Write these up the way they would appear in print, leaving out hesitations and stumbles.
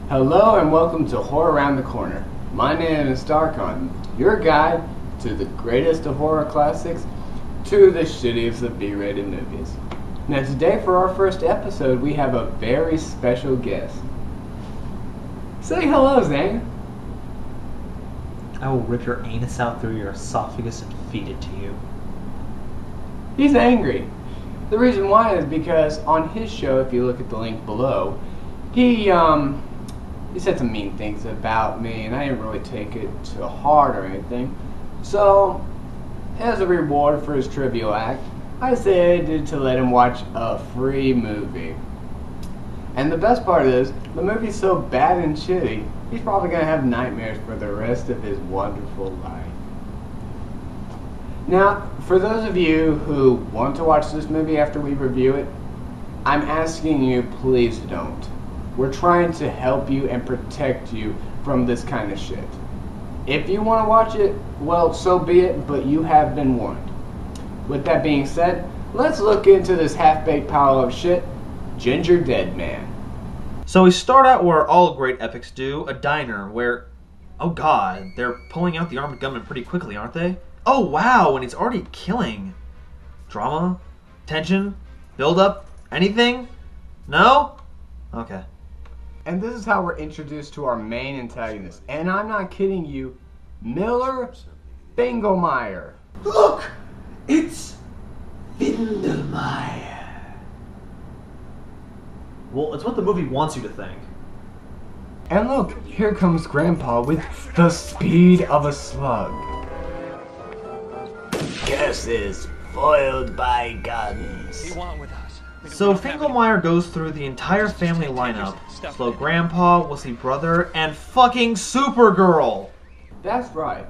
Hello and welcome to Horror Around the Corner. My name is Darkon, your guide to the greatest of horror classics to the shittiest of B-rated movies. Now today for our first episode we have a very special guest. Say hello, Zane. I will rip your anus out through your esophagus and feed it to you. He's angry. The reason why is because on his show, if you look at the link below, he said some mean things about me, and I didn't really take it to heart or anything. So, as a reward for his trivial act, I decided to let him watch a free movie. And the best part is, the movie's so bad and shitty, he's probably going to have nightmares for the rest of his wonderful life. Now, for those of you who want to watch this movie after we review it, I'm asking you, please don't. We're trying to help you and protect you from this kind of shit. If you want to watch it, well, so be it, but you have been warned. With that being said, let's look into this half-baked pile of shit, Gingerdead Man. So we start out where all great epics do, a diner where, oh god, they're pulling out the armed gunman pretty quickly, aren't they? Oh wow, and he's already killing. Drama? Tension? Build up? Anything? No? Okay. And this is how we're introduced to our main antagonist. And I'm not kidding you, Miller Fingelmeyer. Look! It's Findelmeyer. Well, it's what the movie wants you to think. And look, here comes Grandpa with the speed of a slug. Curses foiled by guns. So Finkelmeyer goes through the entire family lineup. Slow Grandpa, Wussy Brother, and fucking Supergirl! That's right.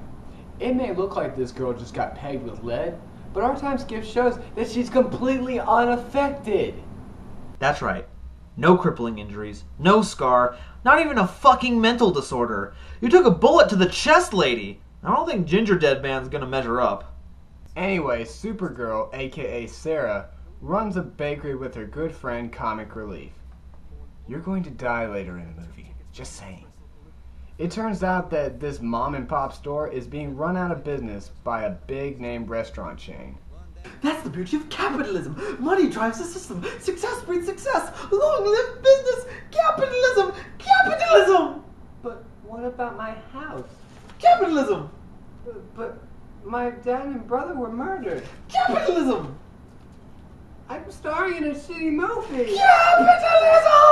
It may look like this girl just got pegged with lead, but our time skip shows that she's completely unaffected. That's right. No crippling injuries, no scar, not even a fucking mental disorder. You took a bullet to the chest, lady! I don't think Gingerdead Man's gonna measure up. Anyway, Supergirl, aka Sarah, runs a bakery with her good friend Comic Relief. You're going to die later in the movie, just saying. It turns out that this mom and pop store is being run out of business by a big name restaurant chain. That's the beauty of capitalism. Money drives the system. Success breeds success. Long live business. Capitalism. Capitalism. But what about my house? Capitalism. But my dad and brother were murdered. Capitalism. I'm starring in a shitty movie. Capitalism.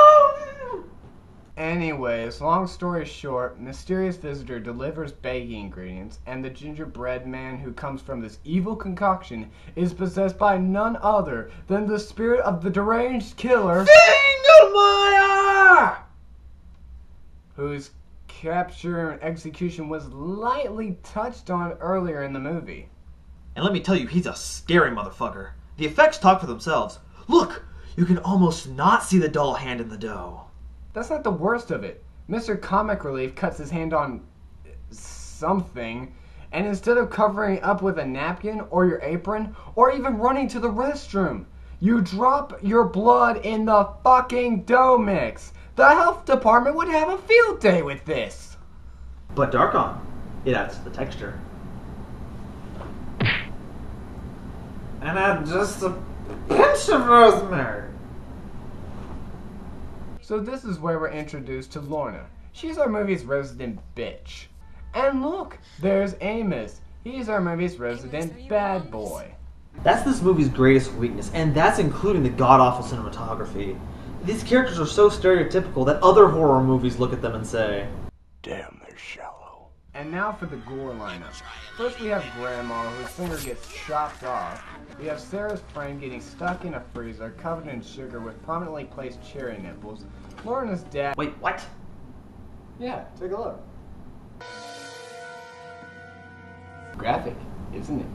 Anyways, long story short, mysterious visitor delivers baking ingredients, and the gingerbread man who comes from this evil concoction is possessed by none other than the spirit of the deranged killer Fingelmeyer! whose capture and execution was lightly touched on earlier in the movie. And let me tell you, he's a scary motherfucker. The effects talk for themselves. Look, you can almost not see the dull hand in the dough. That's not the worst of it. Mr. Comic Relief cuts his hand on something, and instead of covering it up with a napkin or your apron, or even running to the restroom, you drop your blood in the fucking dough mix. The health department would have a field day with this. But Darkon, it adds to the texture. And add just a pinch of rosemary. So this is where we're introduced to Lorna. She's our movie's resident bitch. And look, there's Amos. He's our movie's resident bad boy. That's this movie's greatest weakness, and that's including the god-awful cinematography. These characters are so stereotypical that other horror movies look at them and say, damn, they're shallow. And now for the gore lineup. First we have Grandma, whose finger gets chopped off. We have Sarah's friend getting stuck in a freezer covered in sugar with prominently placed cherry nipples. Lorna's dad... Wait, what? Yeah, take a look. Graphic, isn't it?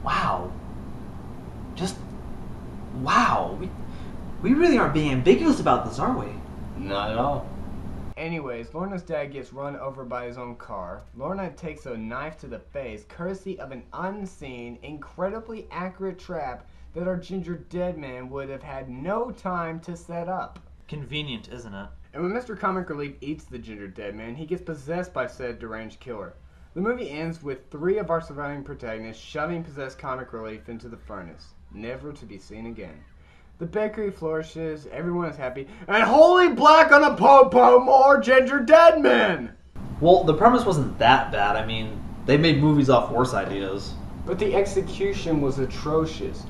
Wow. Just... wow. We really aren't being ambiguous about this, are we? Not at all. Anyways, Lorna's dad gets run over by his own car. Lorna takes a knife to the face, courtesy of an unseen, incredibly accurate trap that our Gingerdead Man would have had no time to set up. Convenient, isn't it? And when Mr. Comic Relief eats the Gingerdead Man, he gets possessed by said deranged killer. The movie ends with 3 of our surviving protagonists shoving possessed Comic Relief into the furnace, never to be seen again. The bakery flourishes, everyone is happy, and holy black on a po-po, more Gingerdead Men! Well, the premise wasn't that bad. I mean, they made movies off worse ideas. But the execution was atrocious.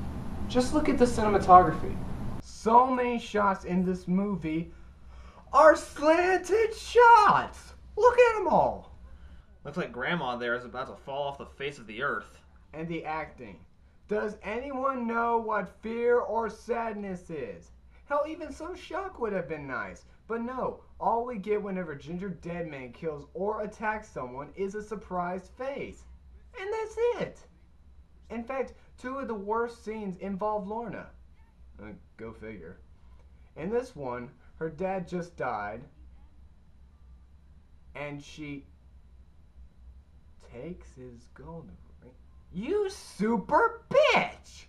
Just look at the cinematography. So many shots in this movie are slanted shots! Look at them all! Looks like Grandma there is about to fall off the face of the earth. And the acting. Does anyone know what fear or sadness is? Hell, even some shock would have been nice. But no, all we get whenever Gingerdead Man kills or attacks someone is a surprised face. And that's it. In fact, 2 of the worst scenes involve Lorna. Go figure. In this one, her dad just died, and she takes his golden ring. You super bitch!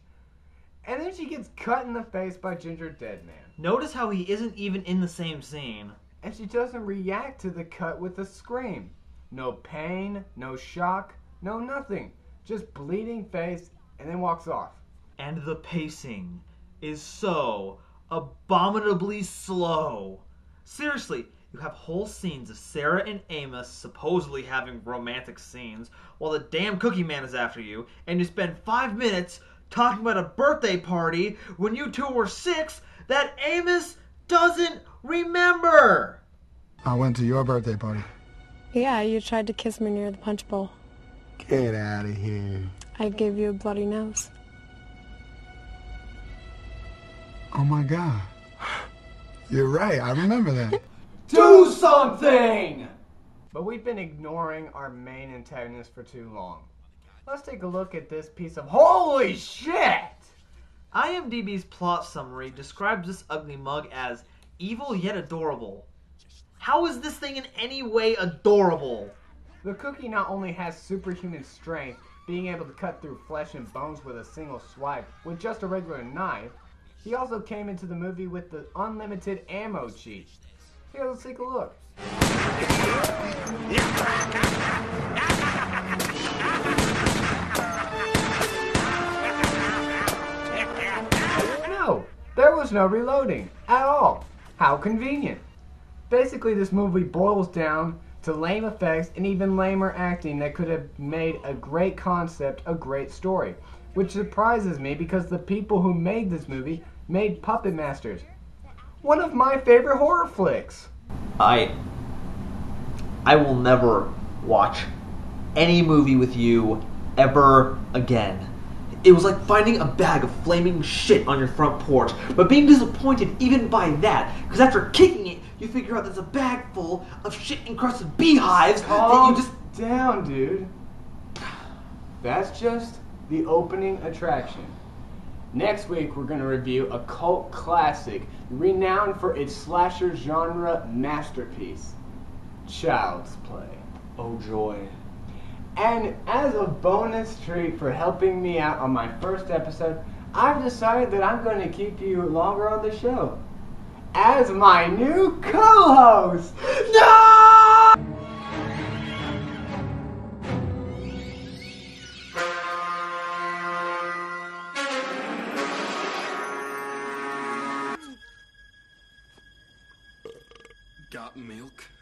And then she gets cut in the face by Gingerdead Man. Notice how he isn't even in the same scene. And she doesn't react to the cut with a scream. No pain, no shock, no nothing. Just bleeding face, and then walks off. And the pacing is so abominably slow. Seriously, you have whole scenes of Sarah and Amos supposedly having romantic scenes while the damn Cookie Man is after you, and you spend 5 minutes talking about a birthday party when you 2 were 6 that Amos doesn't remember. I went to your birthday party. Yeah, you tried to kiss me near the punch bowl. Get out of here. I gave you a bloody nose. Oh my God. You're right, I remember that. Do something! But we've been ignoring our main antagonist for too long. Let's take a look at this piece of holy shit! IMDb's plot summary describes this ugly mug as evil yet adorable. How is this thing in any way adorable? The cookie not only has superhuman strength, being able to cut through flesh and bones with a single swipe with just a regular knife, he also came into the movie with the unlimited ammo cheat. Here, let's take a look. No, there was no reloading at all. How convenient. Basically, this movie boils down to lame effects and even lamer acting that could have made a great concept a great story, which surprises me because the people who made this movie made Puppet Masters, one of my favorite horror flicks. I will never watch any movie with you ever again. It was like finding a bag of flaming shit on your front porch, but being disappointed even by that, because after kicking it, you figure out there's a bag full of shit-encrusted beehives that you just... down, dude. That's just the opening attraction. Next week, we're going to review a cult classic renowned for its slasher genre masterpiece, Child's Play. Oh joy. And as a bonus treat for helping me out on my first episode, I've decided that I'm going to keep you longer on the show as my new co-host. No! Got milk?